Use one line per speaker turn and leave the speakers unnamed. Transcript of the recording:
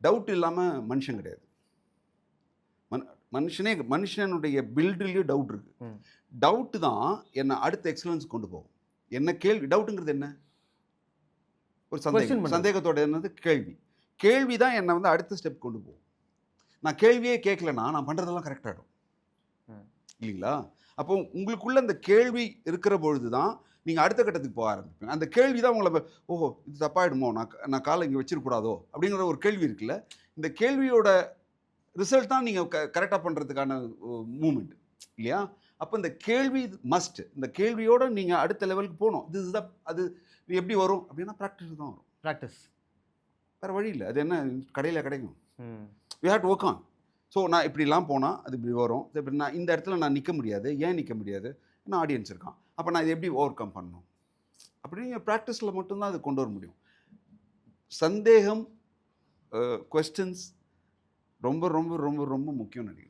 Doubt இல்லாமல் மனுஷன் கிடையாது. மன் மனுஷனுடைய பில்டுலேயும் டவுட் இருக்கு. டவுட்டு தான் என்னை அடுத்த எக்ஸலன்ஸ் கொண்டு போகும். என்ன கேள்வி டவுட்டுங்கிறது என்ன? ஒரு சந்தேகத்தோட என்னது கேள்வி. கேள்வி தான் என்னை வந்து அடுத்த ஸ்டெப் கொண்டு போகும். நான் கேள்வியே கேட்கலன்னா நான் பண்ணுறதெல்லாம் கரெக்டாகிடும் இல்லைங்களா? அப்போ உங்களுக்குள்ள அந்த கேள்வி இருக்கிற பொழுது தான் நீங்கள் அடுத்த கட்டத்துக்கு போக ஆரம்பிப்பீங்க. அந்த கேள்வி தான் உங்களை ஓஹோ இது தப்பாயிடுமோ, நான் காலை இங்கே வச்சிருக்கூடாதோ அப்படிங்கிற ஒரு கேள்வி இருக்குல்ல. இந்த கேள்வியோட ரிசல்ட் தான் நீங்கள் கரெக்டாக பண்ணுறதுக்கான மூமெண்ட் இல்லையா? அப்போ இந்த கேள்வி மஸ்ட். இந்த கேள்வியோட நீங்கள் அடுத்த லெவலுக்கு போகணும். அது எப்படி வரும் அப்படின்னா ப்ராக்டிஸ் தான் வரும்.
ப்ராக்டிஸ்
வேறு வழி இல்லை. அது என்ன கடையில் கிடைக்கும். We have to work on. So நான் இப்படிலாம் போனால் அது இப்படி வரும். இப்படி நான் இந்த இடத்துல நான் நிற்க முடியாது. ஏன் நிற்க முடியாது? ஏன்னா ஆடியன்ஸ் இருக்கான். அப்போ நான் இது எப்படி ஓவர் கம் பண்ணணும் அப்படின்னு ப்ராக்டிஸில் மட்டும்தான் அது கொண்டு வர முடியும். சந்தேகம், கொஸ்டின்ஸ் ரொம்ப ரொம்ப ரொம்ப ரொம்ப முக்கியம் நினைக்கிறேன்.